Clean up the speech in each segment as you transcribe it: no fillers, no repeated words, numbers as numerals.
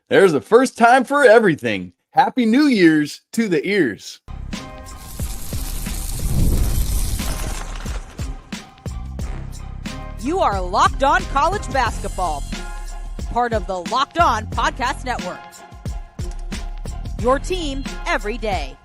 There's a first time for everything. Happy New Year's to the ears. You are Locked On College Basketball, part of the Locked On Podcast Network. Your team every day.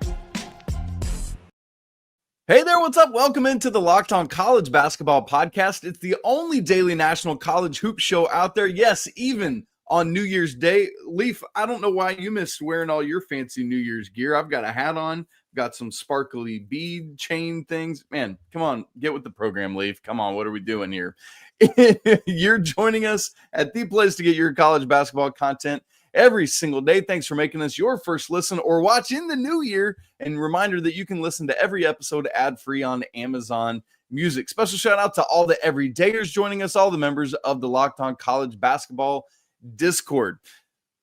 Hey there, what's up? Welcome into the Locked On College Basketball Podcast. It's the only daily national college hoop show out there. Yes, even on New Year's Day. Leif, I don't know why you missed wearing all your fancy New Year's gear. I've got a hat on, got some sparkly bead chain things. Man, come on, get with the program, Leif. Come on, what are we doing here? You're joining us at the place to get your college basketball content every single day. Thanks for making us your first listen or watch in the new year. And reminder that you can listen to every episode ad-free on Amazon Music. Special shout out to all the everydayers joining us, all the members of the Locked On College Basketball Discord.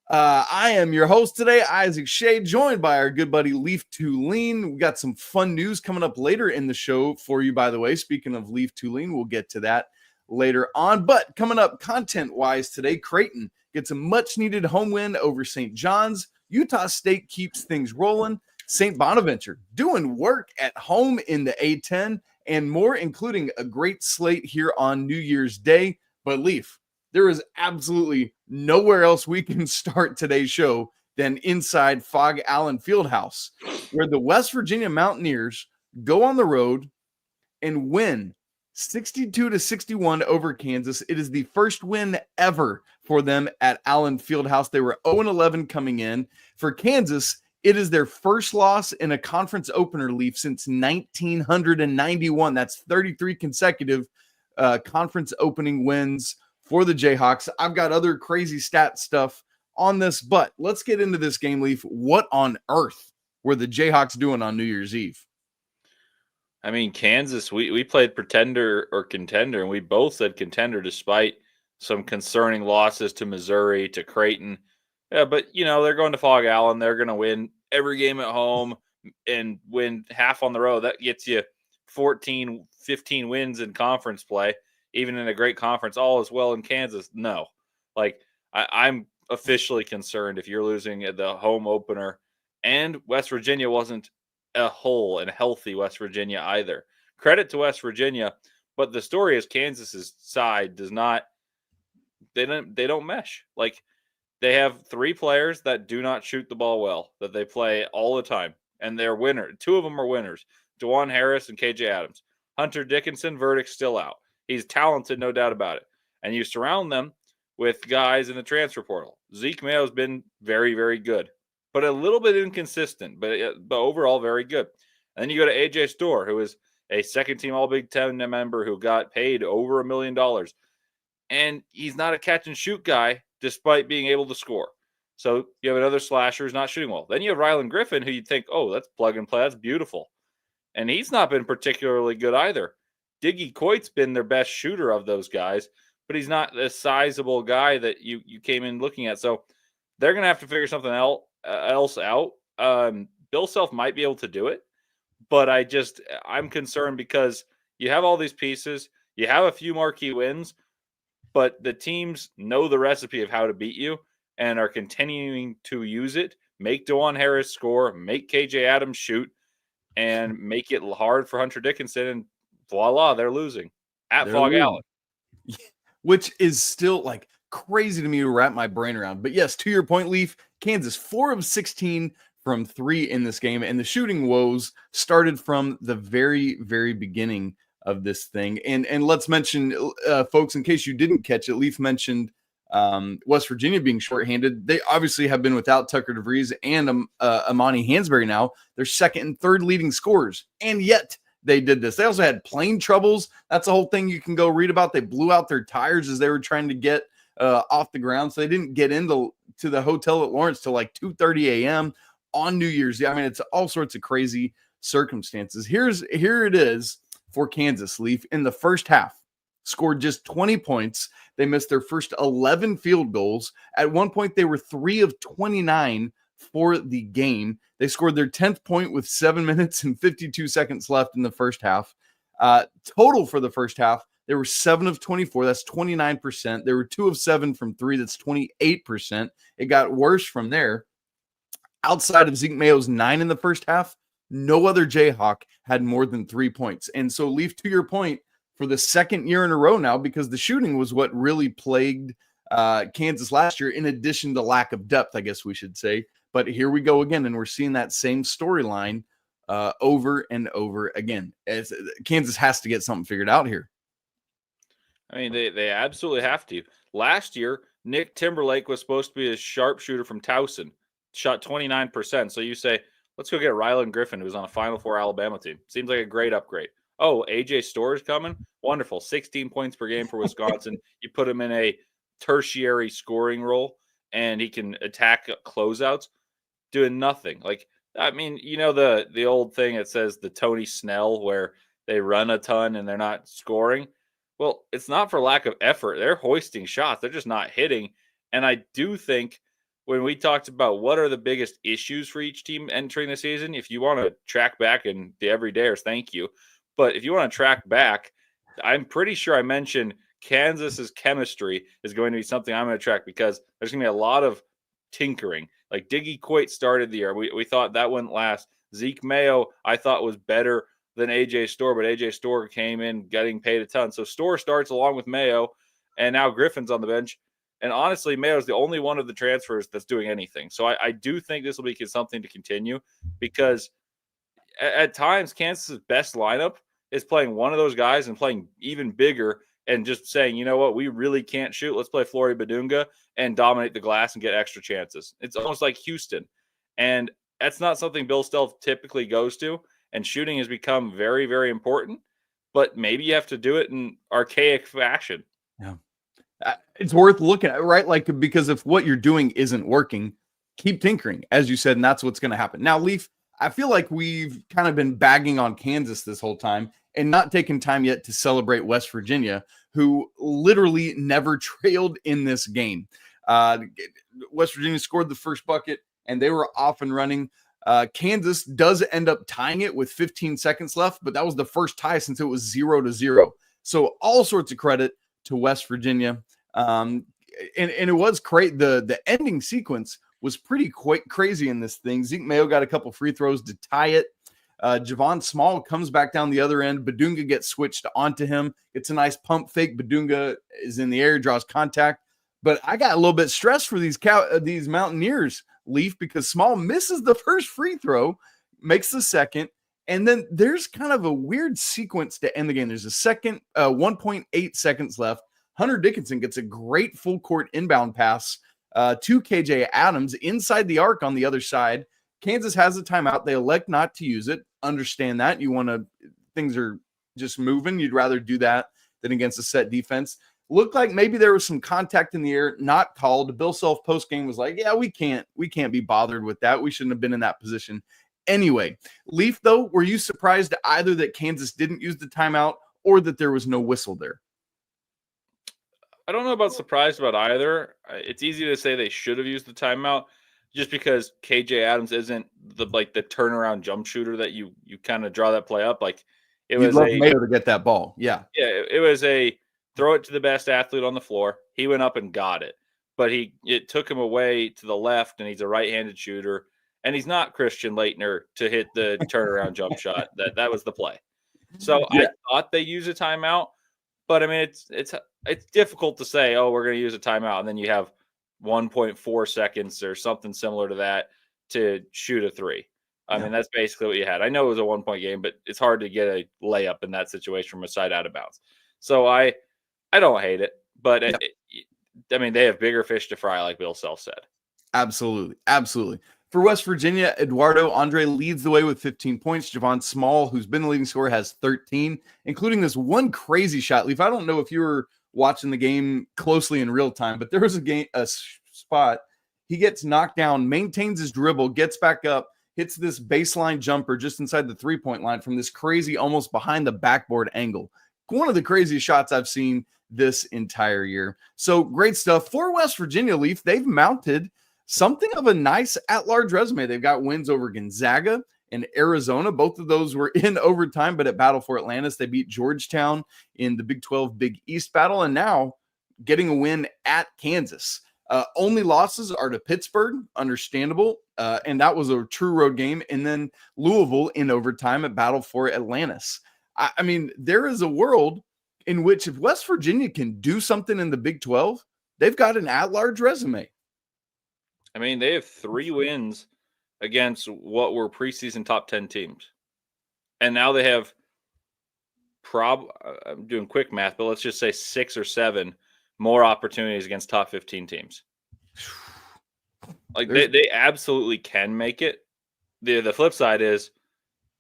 I am your host today, Isaac Schade, joined by our good buddy Leif Thulin. We got some fun news coming up later in the show for you, by the way. Speaking of Leif Thulin, we'll get to that later on. But coming up content-wise today, Creighton gets a much-needed home win over St. John's. Utah State keeps things rolling. St Bonaventure doing work at home in the A-10 and more, including a great slate here on New Year's Day. But Leif, there is absolutely nowhere else we can start today's show than inside Allen Fieldhouse, where the West Virginia Mountaineers go on the road and win 62-61 over Kansas. It is the first win ever for them at Allen Fieldhouse. They were 0-11 coming in. For Kansas, it is their first loss in a conference opener, Leaf, since 1991. That's 33 consecutive conference opening wins for the Jayhawks. I've got other crazy stat stuff on this, but let's get into this game, Leaf. What on earth were the Jayhawks doing on New Year's Eve? I mean, Kansas, we played pretender or contender, and we both said contender despite some concerning losses to Missouri, to Creighton. Yeah, but, you know, they're going to Fog Allen. They're going to win every game at home and win half on the road. That gets you 14, 15 wins in conference play, even in a great conference. All is well in Kansas. No. Like, I'm officially concerned if you're losing at the home opener, and West Virginia wasn't a whole and healthy West Virginia either. Credit to West Virginia, but the story is Kansas's side does not, they don't mesh. Like, they have three players that do not shoot the ball well, that they play all the time, and they're winners. Two of them are winners, DeJuan Harris and KJ Adams. Hunter Dickinson, verdict still out. He's talented, no doubt about it. And you surround them with guys in the transfer portal. Zeke Mayo's been very, very good, but a little bit inconsistent, but overall very good. And then you go to AJ Storr, who is a second-team All-Big Ten member who got paid over $1 million. And he's not a catch-and-shoot guy, despite being able to score. So you have another slasher who's not shooting well. Then you have Rylan Griffin, who you'd think, oh, that's plug and play. That's beautiful. And he's not been particularly good either. Diggy Coit's been their best shooter of those guys, but he's not the sizable guy that you came in looking at. So they're going to have to figure something else out. Bill Self might be able to do it, but I'm concerned because you have all these pieces. You have a few marquee wins, but the teams know the recipe of how to beat you and are continuing to use it. Make DeJuan Harris score, make KJ Adams shoot, and make it hard for Hunter Dickinson, and voila, they're losing at Fog Allen. Which is still like crazy to me to wrap my brain around. But yes, to your point, Leif, Kansas 4 of 16 from 3 in this game, and the shooting woes started from the very, very beginning of this thing. And let's mention, folks, in case you didn't catch it, Leif mentioned West Virginia being shorthanded. They obviously have been without Tucker DeVries and Amani Hansberry now. They're second and third leading scorers, and yet they did this. They also had plane troubles. That's a whole thing you can go read about. They blew out their tires as they were trying to get off the ground, so they didn't get into the hotel at Lawrence till like 2:30 a.m. on New Year's. I mean, it's all sorts of crazy circumstances. Here it is for Kansas. Leaf in the first half scored just 20 points. They missed their first 11 field goals. At one point, they were 3 of 29 for the game. They scored their 10th point with 7 minutes and 52 seconds left in the first half. Total for the first half, They were 7 of 24. That's 29%. They were 2 of 7 from 3. That's 28%. It got worse from there. Outside of Zeke Mayo's 9 in the first half, no other Jayhawk had more than 3 points. And so, Leif, to your point, for the second year in a row now, because the shooting was what really plagued Kansas last year, in addition to lack of depth, I guess we should say. But here we go again, and we're seeing that same storyline over and over again. Kansas has to get something figured out here. I mean, they absolutely have to. Last year, Nick Timberlake was supposed to be a sharpshooter from Towson, shot 29%. So you say, let's go get Rylan Griffin, who's on a Final Four Alabama team. Seems like a great upgrade. Oh, AJ Storr is coming? Wonderful. 16 points per game for Wisconsin. You put him in a tertiary scoring role, and he can attack closeouts, doing nothing. Like, I mean, you know, the old thing that says the Tony Snell, where they run a ton and they're not scoring. Well, it's not for lack of effort. They're hoisting shots. They're just not hitting. And I do think when we talked about what are the biggest issues for each team entering the season, if you want to track back, and the everydayers, thank you. But if you want to track back, I'm pretty sure I mentioned Kansas's chemistry is going to be something I'm going to track, because there's going to be a lot of tinkering. Like Diggy Coit started the year. We thought that wouldn't last. Zeke Mayo, I thought, was better than AJ Storr, but AJ Storr came in getting paid a ton. So Storr starts along with Mayo, and now Griffin's on the bench. And honestly, Mayo's the only one of the transfers that's doing anything. So I do think this will be something to continue, because at times Kansas's best lineup is playing one of those guys and playing even bigger and just saying, you know what, we really can't shoot. Let's play Flory Badunga and dominate the glass and get extra chances. It's almost like Houston. And that's not something Bill Self typically goes to. And shooting has become very, very important. But maybe you have to do it in archaic fashion. Yeah. It's worth looking at, right? Like, because if what you're doing isn't working, keep tinkering, as you said, and that's what's going to happen. Now, Leif, I feel like we've kind of been bagging on Kansas this whole time and not taking time yet to celebrate West Virginia, who literally never trailed in this game. West Virginia scored the first bucket, and they were off and running. Kansas does end up tying it with 15 seconds left, but that was the first tie since it was 0-0. So all sorts of credit to West Virginia. And it was great. The ending sequence was pretty quite crazy in this thing. Zeke Mayo got a couple free throws to tie it. Javon Small comes back down the other end. Badunga gets switched onto him. It's a nice pump fake. Badunga is in the air, draws contact. But I got a little bit stressed for these Mountaineers, Leif, because Small misses the first free throw, makes the second, and then there's kind of a weird sequence to end the game. There's a second, 1.8 seconds left. Hunter Dickinson gets a great full court inbound pass to KJ Adams inside the arc on the other side. Kansas has a timeout. They elect not to use it. Understand that. Things are just moving. You'd rather do that than against a set defense. Looked like maybe there was some contact in the air, not called. Bill Self post-game was like, yeah, we can't be bothered with that. We shouldn't have been in that position. Anyway, Leif, though, were you surprised either that Kansas didn't use the timeout or that there was no whistle there? I don't know about surprised about either. It's easy to say they should have used the timeout just because KJ Adams isn't the turnaround jump shooter that you kind of draw that play up. Like it was Mayo to get that ball. Yeah. Yeah. It was a throw it to the best athlete on the floor. He went up and got it, but it took him away to the left, and he's a right-handed shooter, and he's not Christian Laettner to hit the turnaround jump shot. That was the play. So yeah. I thought they used a timeout, but I mean it's difficult to say, oh, we're going to use a timeout, and then you have 1.4 seconds or something similar to that to shoot a three. I mean, that's basically what you had. I know it was a 1-point game, but it's hard to get a layup in that situation from a side out of bounds. So I don't hate it, but I mean, they have bigger fish to fry, like Bill Self said. Absolutely. Absolutely. For West Virginia, Eduardo Andre leads the way with 15 points. Javon Small, who's been the leading scorer, has 13, including this one crazy shot. Leif, I don't know if you were watching the game closely in real time, but there was a spot. He gets knocked down, maintains his dribble, gets back up, hits this baseline jumper just inside the three-point line from this crazy, almost behind the backboard angle. One of the craziest shots I've seen this entire year. So great stuff for West Virginia, Leif. They've mounted something of a nice at-large resume. They've got wins over Gonzaga and Arizona. Both of those were in overtime, but at Battle for Atlantis, they beat Georgetown in the Big 12 Big East battle, and now getting a win at Kansas. Only losses are to Pittsburgh, understandable, and that was a true road game, and then Louisville in overtime at Battle for Atlantis. I mean, there is a world in which if West Virginia can do something in the Big 12, they've got an at-large resume. I mean, they have 3 wins against what were preseason top 10 teams. And now they have I'm doing quick math, but let's just say 6 or 7 more opportunities against top 15 teams. Like they absolutely can make it. The flip side is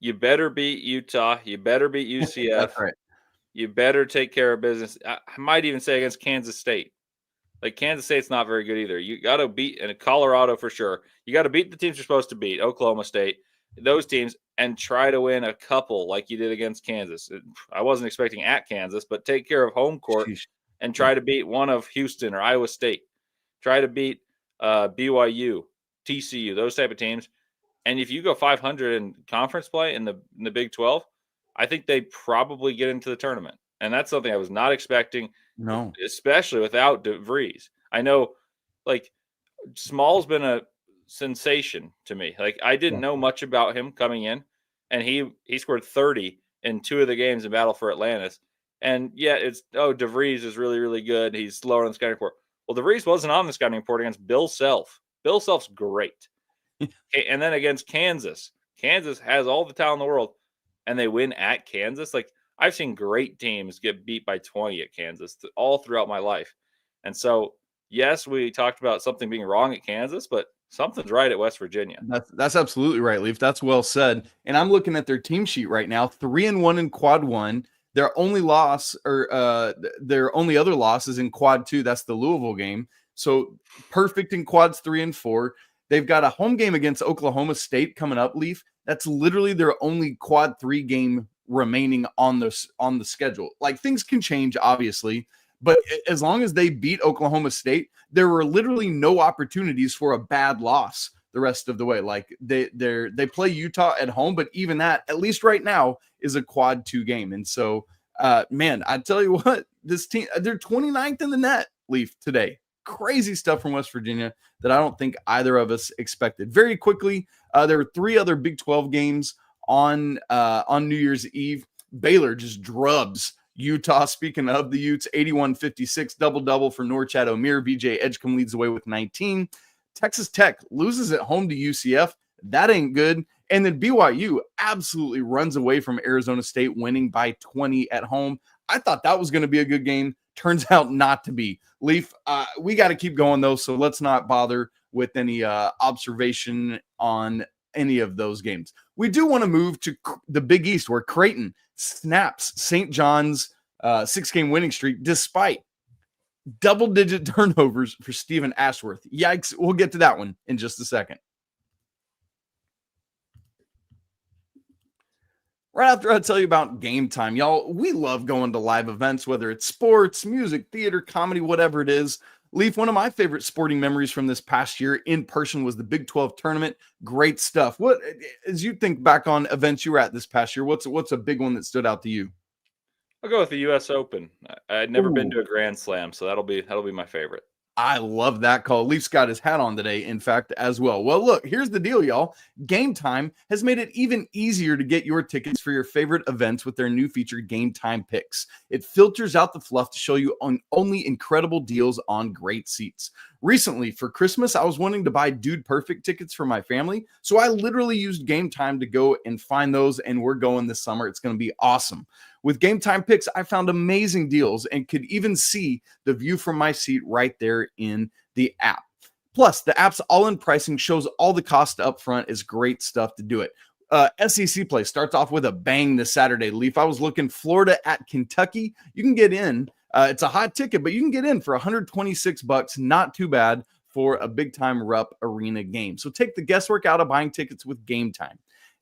you better beat Utah. You better beat UCF. That's right. You better take care of business. I might even say against Kansas State. Like Kansas State's not very good either. You got to beat, and Colorado for sure. You got to beat the teams you're supposed to beat, Oklahoma State, those teams, and try to win a couple like you did against Kansas. I wasn't expecting at Kansas, but take care of home court and try to beat one of Houston or Iowa State. Try to beat BYU, TCU, those type of teams. And if you go 500 in conference play in the Big 12, I think they probably get into the tournament. And that's something I was not expecting. No. Especially without DeVries. I know, like, Small's been a sensation to me. Like, I didn't know much about him coming in, and he scored 30 in 2 of the games in Battle for Atlantis. And yet DeVries is really, really good. He's slower on the scouting report. Well, DeVries wasn't on the scouting report against Bill Self. Bill Self's great. And then against Kansas. Kansas has all the talent in the world, and they win at Kansas. Like, I've seen great teams get beat by 20 at Kansas all throughout my life. And so, yes, we talked about something being wrong at Kansas, but something's right at West Virginia. That's absolutely right, Leif. That's well said. And I'm looking at their team sheet right now, 3-1 in quad 1. Their only loss their only other loss is in quad 2. That's the Louisville game. So perfect in quads 3 and 4. They've got a home game against Oklahoma State coming up, Leif. That's literally their only quad 3 game remaining on the schedule. Like, things can change, obviously, but as long as they beat Oklahoma State, there were literally no opportunities for a bad loss the rest of the way. Like, they play Utah at home, but even that, at least right now, is a quad 2 game. And so, man, I tell you what, this team, they're 29th in the net, Leif, today. Crazy stuff from West Virginia that I don't think either of us expected. Very quickly, there were 3 other Big 12 games on New Year's Eve. Baylor just drubs Utah. Speaking of the Utes, 81-56, double-double for Norchad Omier. BJ Edgecombe leads the way with 19. Texas Tech loses at home to UCF. That ain't good. And then BYU absolutely runs away from Arizona State, winning by 20 at home. I thought that was going to be a good game. Turns out not to be. Leif, we got to keep going, though, so let's not bother with any observation on any of those games. We do want to move to the Big East, where Creighton snaps St. John's 6-game winning streak despite double-digit turnovers for Steven Ashworth. Yikes. We'll get to that one in just a second. Right after I tell you about Game Time, y'all, we love going to live events, whether it's sports, music, theater, comedy, whatever it is. Leif, one of my favorite sporting memories from this past year in person was the Big 12 tournament. Great stuff. What, as you think back on events you were at this past year, what's a big one that stood out to you? I'll go with the U.S. Open. I'd never been to a Grand Slam, so that'll be my favorite. I love that call. Leif's got his hat on today, in fact, as well. Well, look, here's the deal, y'all. Game Time has made it even easier to get your tickets for your favorite events with their new feature, Game Time Picks. It filters out the fluff to show you only incredible deals on great seats. Recently, for Christmas, I was wanting to buy Dude Perfect tickets for my family, so I literally used Game Time to go and find those, and we're going this summer. It's going to be awesome. With Game Time Picks, I found amazing deals and could even see the view from my seat right there in the app. Plus, the app's all-in pricing shows all the cost up front is great stuff to do it. SEC play starts off with a bang this Saturday, Leif. I was looking Florida at Kentucky. You can get in. It's a hot ticket, but you can get in for $126. Not too bad for a big-time Rupp Arena game. So take the guesswork out of buying tickets with Game Time.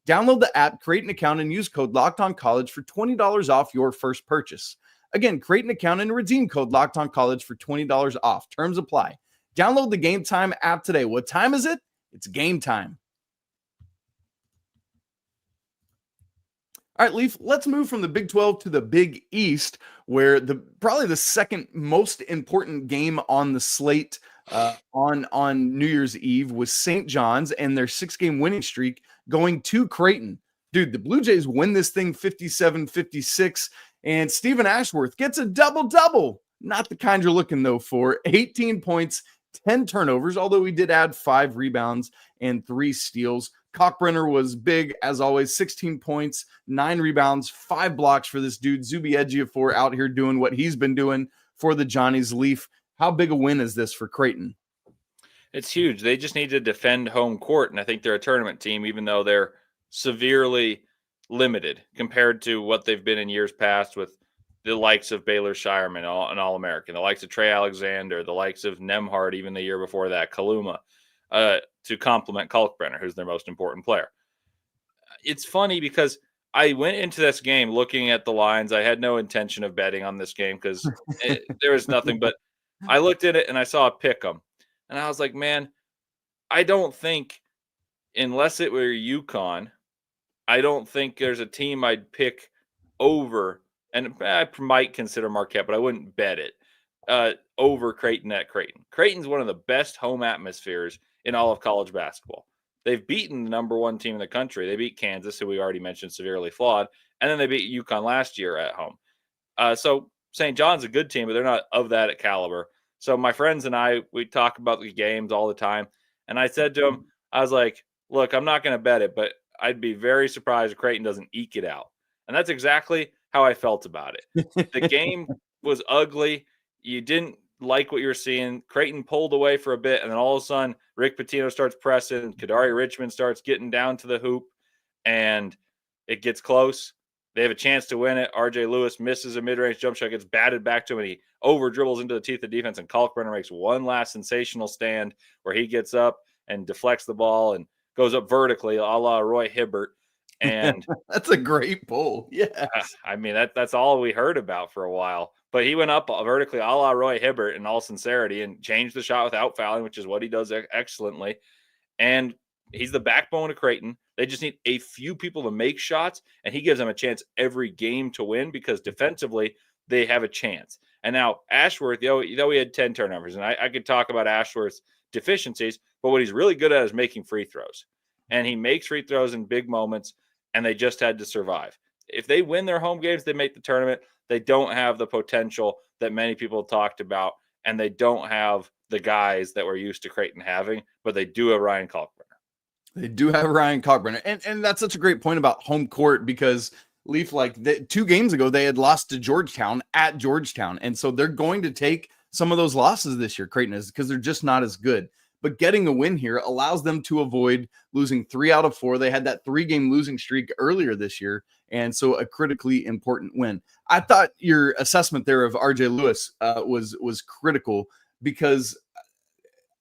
Download the app, create an account, and use code LOCKEDONCollege for $20 off your first purchase. Again, create an account and redeem code LOCKEDONCollege for $20 off. Terms apply. Download the Game Time app today. What time is it? It's game time. All right, Leif, let's move from the Big 12 to the Big East, where probably the second most important game on the slate on New Year's Eve was St. John's and their 6-game winning streak going to Creighton. Dude, the Blue Jays win this thing 57-56, and Steven Ashworth gets a double-double. Not the kind you're looking, though, for 18 points, 10 turnovers, although he did add 5 rebounds and 3 steals. Kalkbrenner was big, as always, 16 points, 9 rebounds, 5 blocks for this dude. Zuby Ejiofor out here doing what he's been doing for the Johnnies. Leaf, how big a win is this for Creighton? It's huge. They just need to defend home court, and I think they're a tournament team, even though they're severely limited compared to what they've been in years past with the likes of Baylor Shireman, an All-American, the likes of Trey Alexander, the likes of Nemhard, even the year before that, Kaluma. To complement Kalkbrenner, who's their most important player. It's funny because I went into this game looking at the lines. I had no intention of betting on this game because there was nothing, but I looked at it and I saw a pick 'em. And I was like, man, I don't think, unless it were UConn, I don't think there's a team I'd pick over, and I might consider Marquette, but I wouldn't bet it, over Creighton at Creighton. Creighton's one of the best home atmospheres in all of college basketball. They've beaten the number 1 team in the country. They beat Kansas, who we already mentioned, severely flawed, and then they beat UConn last year at home. So St. John's a good team, but they're not of that caliber. So my friends and I, we talk about the games all the time, and I said to them, I was like, look, I'm not going to bet it, but I'd be very surprised if Creighton doesn't eke it out. And that's exactly how I felt about it. The game was ugly. You didn't like what you're seeing. Creighton pulled away for a bit, and then all of a sudden, Rick Pitino starts pressing. Kadari Richmond starts getting down to the hoop, and it gets close. They have a chance to win it. RJ Lewis misses a mid-range jump shot, gets batted back to him, and he over-dribbles into the teeth of defense, and Kalkbrenner makes one last sensational stand where he gets up and deflects the ball and goes up vertically, a la Roy Hibbert. And that's a great pull. Yeah. I mean, that's all we heard about for a while. But he went up vertically a la Roy Hibbert in all sincerity and changed the shot without fouling, which is what he does excellently. And he's the backbone of Creighton. They just need a few people to make shots, and he gives them a chance every game to win because defensively they have a chance. And now Ashworth, he had 10 turnovers, and I could talk about Ashworth's deficiencies, but what he's really good at is making free throws. And he makes free throws in big moments, and they just had to survive. If they win their home games, they make the tournament. They don't have the potential that many people talked about, and they don't have the guys that we're used to Creighton having, but they do have Ryan Kalkbrenner. They do have Ryan Kalkbrenner. And that's such a great point about home court because Leaf, 2 games ago, they had lost to Georgetown at Georgetown. And so they're going to take some of those losses this year, Creighton is, because they're just not as good. But getting a win here allows them to avoid losing 3 out of 4. They had that 3-game losing streak earlier this year, and so a critically important win. I thought your assessment there of RJ Lewis was critical because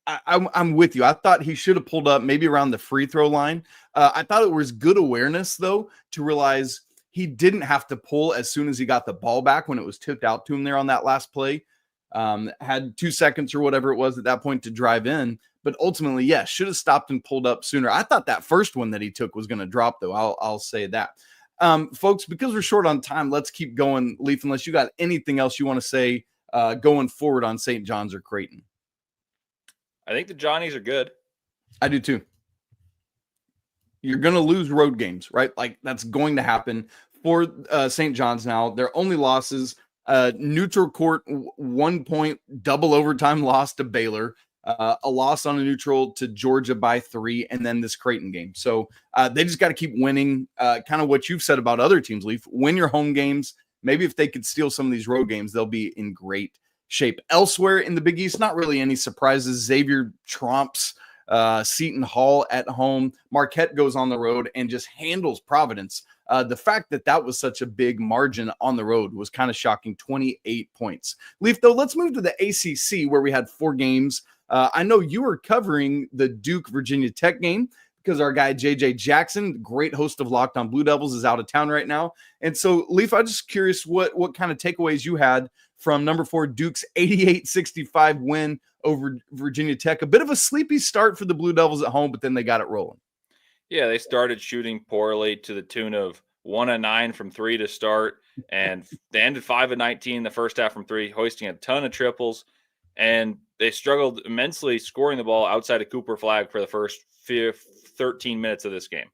I'm with you. I thought he should have pulled up maybe around the free throw line. I thought it was good awareness, though, to realize he didn't have to pull as soon as he got the ball back when it was tipped out to him there on that last play. Had 2 seconds or whatever it was at that point to drive in. But ultimately, yeah, should have stopped and pulled up sooner. I thought that first one that he took was going to drop, though. I'll say that. Folks, because we're short on time, let's keep going, Leif, unless you got anything else you want to say going forward on St. John's or Creighton. I think the Johnnies are good. I do, too. You're going to lose road games, right? Like, that's going to happen for St. John's now. Their only losses, neutral court, 1 point, double overtime loss to Baylor. A loss on a neutral to Georgia by 3, and then this Creighton game. So they just got to keep winning. Kind of what you've said about other teams, Leif. Win your home games. Maybe if they could steal some of these road games, they'll be in great shape. Elsewhere in the Big East, not really any surprises. Xavier trumps Seton Hall at home. Marquette goes on the road and just handles Providence. The fact that was such a big margin on the road was kind of shocking, 28 points. Leif, though, let's move to the ACC where we had 4 games. I know you were covering the Duke-Virginia Tech game because our guy JJ Jackson, great host of Locked On Blue Devils, is out of town right now. And so, Leif, I'm just curious what kind of takeaways you had from number 4 Duke's 88-65 win over Virginia Tech. A bit of a sleepy start for the Blue Devils at home, but then they got it rolling. Yeah, they started shooting poorly to the tune of 1 of 9 from 3 to start, and they ended 5 of 19 in the first half from 3, hoisting a ton of triples, and they struggled immensely scoring the ball outside of Cooper Flag for the first 13 minutes of this game.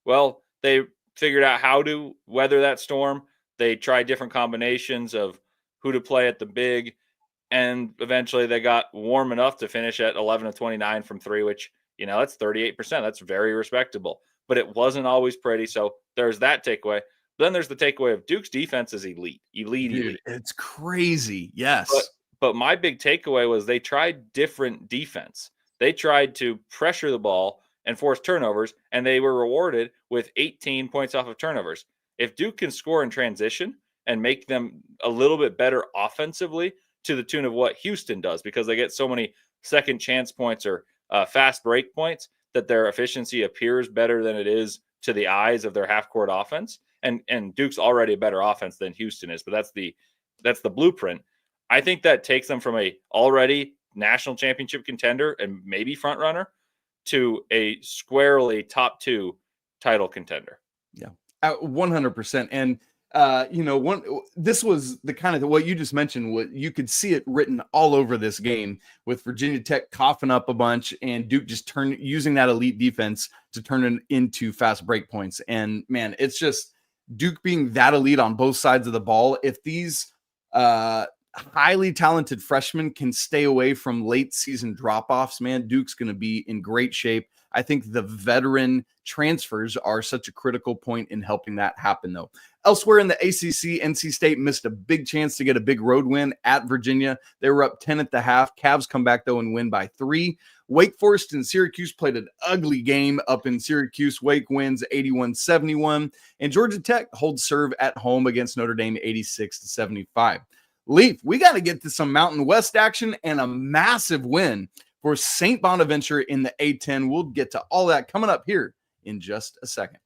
Well, they figured out how to weather that storm. They tried different combinations of who to play at the big, and eventually they got warm enough to finish at 11 of 29 from 3, which, that's 38%. That's very respectable. But it wasn't always pretty, so there's that takeaway. Then there's the takeaway of Duke's defense is elite. Dude, it's crazy. Yes. But my big takeaway was they tried different defense. They tried to pressure the ball and force turnovers, and they were rewarded with 18 points off of turnovers. If Duke can score in transition and make them a little bit better offensively to the tune of what Houston does, because they get so many second chance points or fast break points that their efficiency appears better than it is to the eyes of their half-court offense. And Duke's already a better offense than Houston is, but that's the blueprint. I think that takes them from a already national championship contender and maybe front runner to a squarely top 2 title contender. Yeah, 100%. And this was the kind of what you just mentioned. What you could see it written all over this game, with Virginia Tech coughing up a bunch and Duke just using that elite defense to turn it into fast break points. And man, it's just Duke being that elite on both sides of the ball. If these highly talented freshmen can stay away from late season drop-offs, man, Duke's going to be in great shape. I think the veteran transfers are such a critical point in helping that happen, though. Elsewhere in the ACC, NC State missed a big chance to get a big road win at Virginia. They were up 10 at the half. Cavs come back, though, and win by 3. Wake Forest and Syracuse played an ugly game up in Syracuse. Wake wins 81-71. And Georgia Tech holds serve at home against Notre Dame 86-75. Leif, we got to get to some Mountain West action and a massive win for St Bonaventure in the A10. We'll get to all that coming up here in just a second.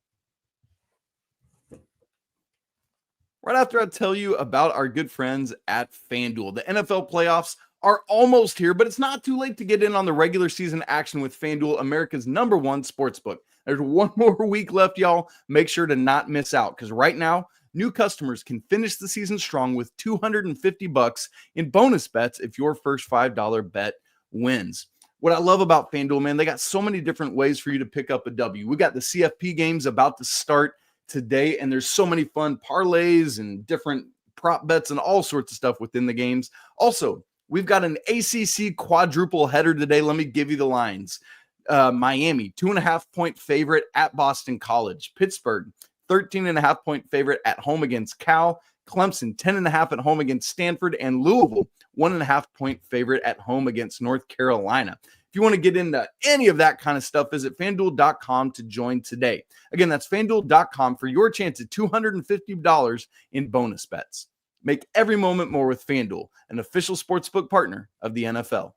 Right after I tell you about our good friends at FanDuel. The NFL playoffs are almost here, but it's not too late to get in on the regular season action with FanDuel, America's #1 sportsbook. There's one more week left, y'all. Make sure to not miss out, because right now, new customers can finish the season strong with $250 in bonus bets if your first $5 bet wins. What I love about FanDuel, man, they got so many different ways for you to pick up a W. We got the CFP games about to start today, and there's so many fun parlays and different prop bets and all sorts of stuff within the games. Also, we've got an ACC quadruple header today. Let me give you the lines. Miami, 2.5-point favorite at Boston College. Pittsburgh, 13.5-point favorite at home against Cal. Clemson, 10.5 at home against Stanford. And Louisville, 1.5-point favorite at home against North Carolina. If you want to get into any of that kind of stuff, visit FanDuel.com to join today. Again, that's FanDuel.com for your chance at $250 in bonus bets. Make every moment more with FanDuel, an official sportsbook partner of the NFL.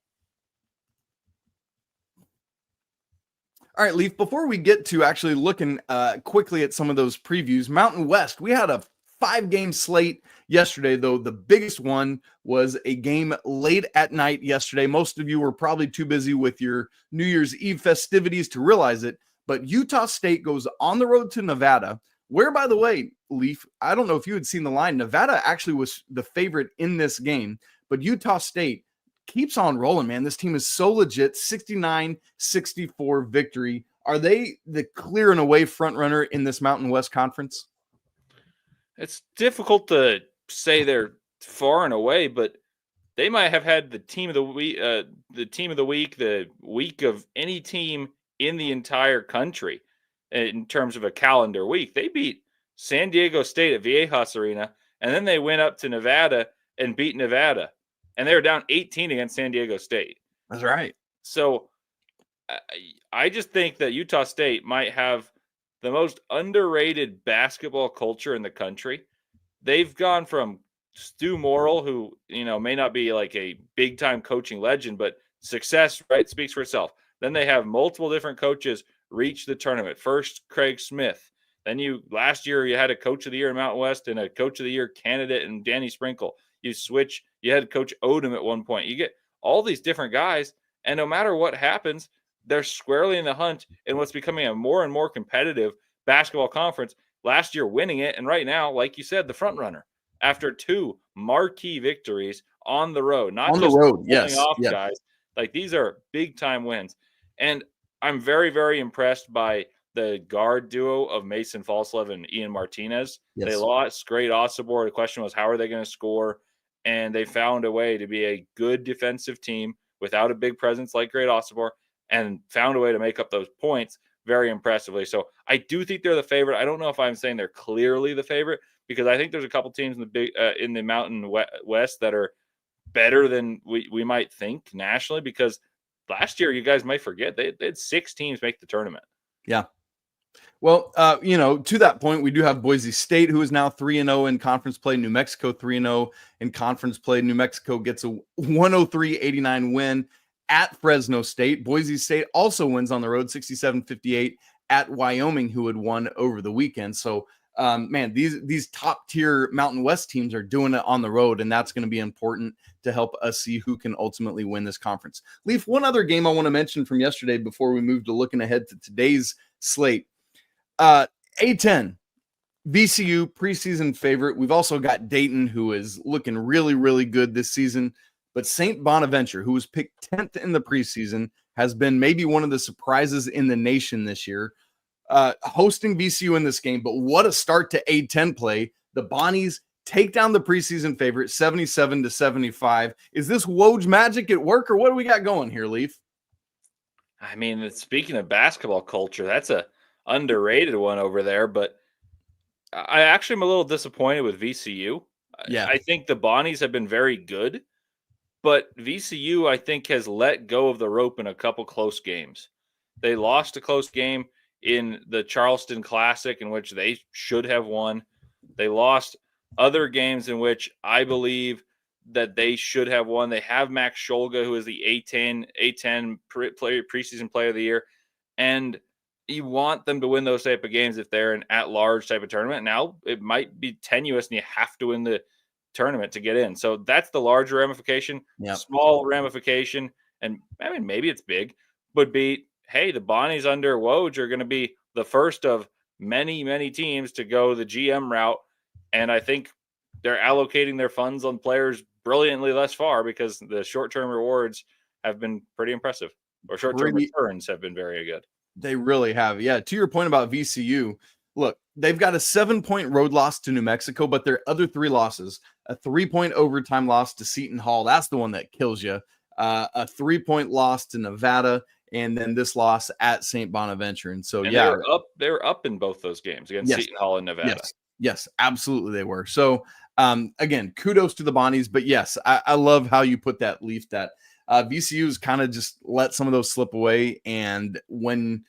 All right, Leif, before we get to actually looking quickly at some of those previews, Mountain West, we had a 5-game slate yesterday, though the biggest one was a game late at night yesterday. Most of you were probably too busy with your New Year's Eve festivities to realize it, but Utah State goes on the road to Nevada, where, by the way, Leif, I don't know if you had seen the line. Nevada actually was the favorite in this game, but Utah State keeps on rolling, man. This team is so legit. 69-64 victory. Are they the clear and away front runner in this Mountain West Conference? It's difficult to say they're far and away, but they might have had the team of the week, the week of any team in the entire country in terms of a calendar week. They beat San Diego State at Viejas Arena, and then they went up to Nevada and beat Nevada. And they were down 18 against San Diego State. That's right. So I just think that Utah State might have the most underrated basketball culture in the country. They've gone from Stu Morrill, who, may not be like a big-time coaching legend, but success, right, speaks for itself. Then they have multiple different coaches reach the tournament. First, Craig Smith. Then last year, you had a coach of the year in Mountain West and a coach of the year candidate in Danny Sprinkle. You had Coach Odom at one point. You get all these different guys, and no matter what happens, they're squarely in the hunt in what's becoming a more and more competitive basketball conference. last year winning it. And right now, like you said, the front runner after 2 marquee victories on the road, not On the just road, pulling yes. off Yes. guys. Like, these are big time wins. And I'm very, very impressed by the guard duo of Mason Falslev and Ian Martinez. They Yes. lost Great Osobor. The question was, how are they going to score? And they found a way to be a good defensive team without a big presence like Great Osobor, and found a way to make up those points very impressively. So I do think they're the favorite. I don't know if I'm saying they're clearly the favorite, because I think there's a couple teams in the Mountain West that are better than we might think nationally, because last year, you guys might forget, they had 6 teams make the tournament. Yeah. Well, to that point, we do have Boise State, who is now 3-0 in conference play. New Mexico 3-0 in conference play. New Mexico gets a 103-89 win at Fresno State. Boise State also wins on the road 67-58 at Wyoming, who had won over the weekend. So, man, these top tier Mountain West teams are doing it on the road, and that's going to be important to help us see who can ultimately win this conference. Leif, one other game I want to mention from yesterday before we move to looking ahead to today's slate. A10, VCU preseason favorite. We've also got Dayton, who is looking really, really good this season. But St Bonaventure, who was picked 10th in the preseason, has been maybe one of the surprises in the nation this year, hosting VCU in this game. But what a start to A10 play. The Bonnies take down the preseason favorite 77-75. Is this Woj magic at work, or what do we got going here, Leif? I mean, speaking of basketball culture, that's a underrated one over there, but I actually am a little disappointed with VCU. Yeah. I think the Bonnies have been very good, but VCU, I think, has let go of the rope in a couple close games. They lost a close game in the Charleston Classic, in which they should have won. They lost other games in which I believe that they should have won. They have Max Scholga, who is the A10 preseason player of the year, and you want them to win those type of games if they're an at-large type of tournament. Now, it might be tenuous, and you have to win the tournament to get in. So that's the larger ramification. Yep. Small ramification, and I mean, maybe it's big, would be, hey, the Bonnies under Woj are going to be the first of many, many teams to go the GM route. And I think they're allocating their funds on players brilliantly thus far, because the short-term rewards have been pretty impressive, or short-term returns have been very good. They really have. Yeah. To your point about VCU, look, they've got a 7-point road loss to New Mexico, but their other 3 losses, a 3-point overtime loss to Seton Hall. That's the one that kills you. A 3-point loss to Nevada, and then this loss at St. Bonaventure. And so, yeah, they were up in both those games against Seton Hall and Nevada. Yes, absolutely they were. So, again, kudos to the Bonnies. But yes, I love how you put that, Leaf, that VCU's kind of just let some of those slip away. And when,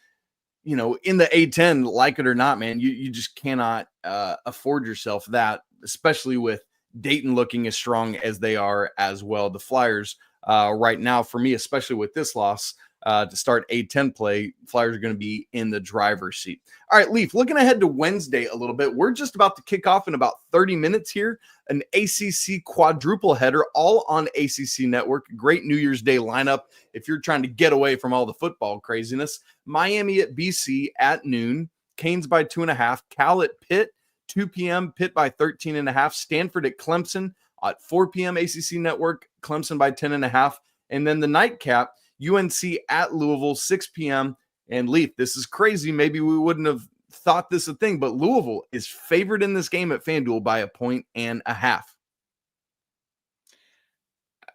in the A10, like it or not, man, you just cannot afford yourself that, especially with Dayton looking as strong as they are as well. The Flyers right now, for me, especially with this loss, to start A10 play, Flyers are going to be in the driver's seat. All right, Leaf, looking ahead to Wednesday a little bit, we're just about to kick off in about 30 minutes here, an ACC quadruple header, all on ACC Network. Great New Year's Day lineup if you're trying to get away from all the football craziness. Miami at BC at noon, Canes by 2.5, Cal at Pitt, 2 p.m., Pitt by 13.5, Stanford at Clemson at 4 p.m. ACC Network, Clemson by 10.5, and then the nightcap, UNC at Louisville, 6 p.m. And Leaf, this is crazy. Maybe we wouldn't have thought this a thing, but Louisville is favored in this game at FanDuel by 1.5 points.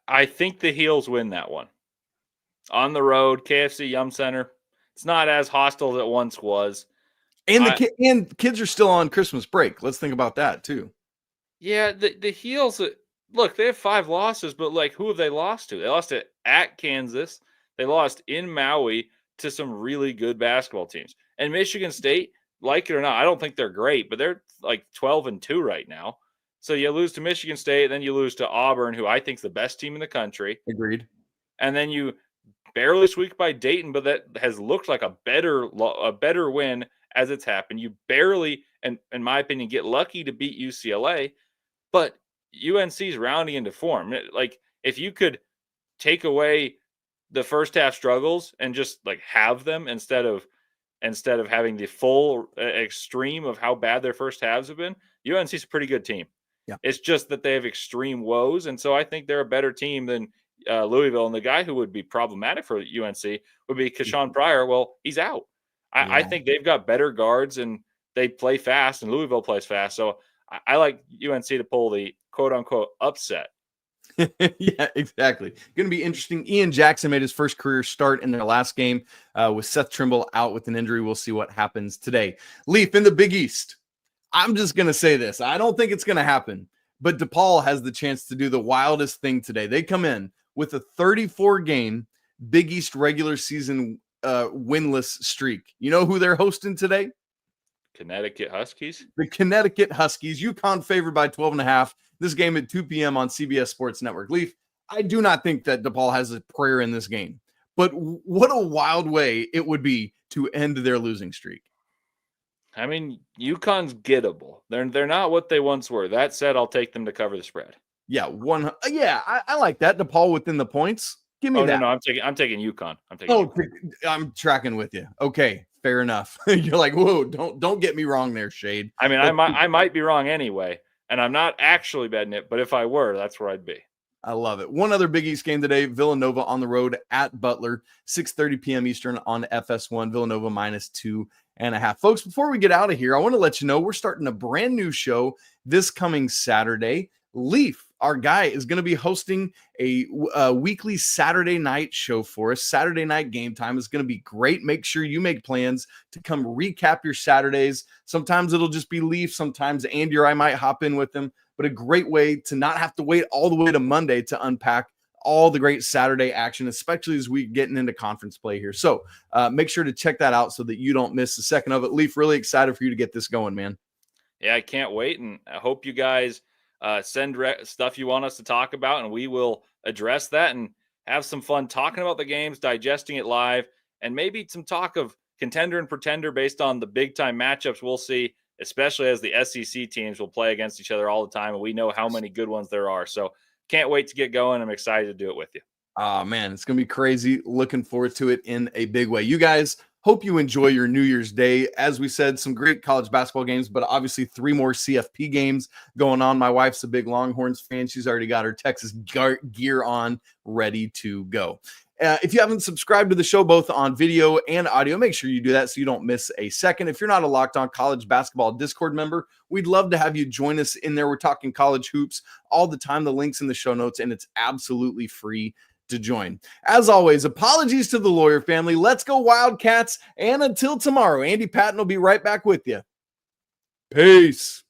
I think the Heels win that one. On the road, KFC Yum Center. It's not as hostile as it once was. And the kids are still on Christmas break. Let's think about that too. Yeah, the Heels, look, they have 5 losses, but who have they lost to? They lost at Kansas. They lost in Maui to some really good basketball teams. And Michigan State, like it or not, I don't think they're great, but they're 12-2 right now. So you lose to Michigan State, then you lose to Auburn, who I think is the best team in the country. Agreed. And then you barely squeak by Dayton, but that has looked like a better win as it's happened. You barely, and in my opinion, get lucky to beat UCLA, but UNC's rounding into form. If you could take away the first half struggles and just have them instead of instead of having the full extreme of how bad their first halves have been, UNC's a pretty good team. Yeah. It's just that they have extreme woes. And so I think they're a better team than Louisville. And the guy who would be problematic for UNC would be Kashawn Pryor. Well, he's out. I think they've got better guards and they play fast, and Louisville plays fast. So I like UNC to pull the quote-unquote upset. Yeah, exactly. Going to be interesting. Ian Jackson made his first career start in their last game with Seth Trimble out with an injury. We'll see what happens today. Leif, in the Big East, I'm just going to say this. I don't think it's going to happen, but DePaul has the chance to do the wildest thing today. They come in with a 34-game Big East regular season winless streak. You know who they're hosting today? Connecticut Huskies. The Connecticut Huskies. UConn favored by 12.5. This game at 2 p.m. on CBS Sports Network. Leif, I do not think that DePaul has a prayer in this game, but what a wild way it would be to end their losing streak. I mean, UConn's gettable. They're not what they once were. That said, I'll take them to cover the spread. Yeah, I like that. DePaul within the points. Give me that. No, I'm taking UConn. I'm tracking with you. Okay, fair enough. You're like, whoa, don't get me wrong there, Schade. I mean, I might be wrong anyway, and I'm not actually betting it, but if I were, that's where I'd be. I love it. One other Big East game today, Villanova on the road at Butler, 6:30 p.m. Eastern on FS1, Villanova -2.5. Folks, before we get out of here, I want to let you know we're starting a brand new show this coming Saturday. Leif, our guy, is going to be hosting a weekly Saturday night show for us. Saturday night game time is going to be great. Make sure you make plans to come recap your Saturdays. Sometimes it'll just be Leif. Sometimes Andy or I might hop in with them. But a great way to not have to wait all the way to Monday to unpack all the great Saturday action, especially as we getting into conference play here. So make sure to check that out so that you don't miss a second of it. Leif, really excited for you to get this going, man. Yeah, I can't wait. And I hope you guys send stuff you want us to talk about, and we will address that and have some fun talking about the games, digesting it live, and maybe some talk of contender and pretender based on the big-time matchups we'll see, especially as the SEC teams will play against each other all the time, and we know how many good ones there are. So can't wait to get going. I'm excited to do it with you. Oh, man, it's going to be crazy. Looking forward to it in a big way. You guys, hope you enjoy your New Year's Day. As we said, some great college basketball games, but obviously 3 more CFP games going on. My wife's a big Longhorns fan. She's already got her Texas gear on, ready to go. If you haven't subscribed to the show, both on video and audio, make sure you do that so you don't miss a second. If you're not a Locked On College Basketball Discord member, we'd love to have you join us in there. We're talking college hoops all the time. The link's in the show notes, and it's absolutely free to join. As always, apologies to the lawyer family. Let's go Wildcats. And until tomorrow, Andy Patton will be right back with you. Peace.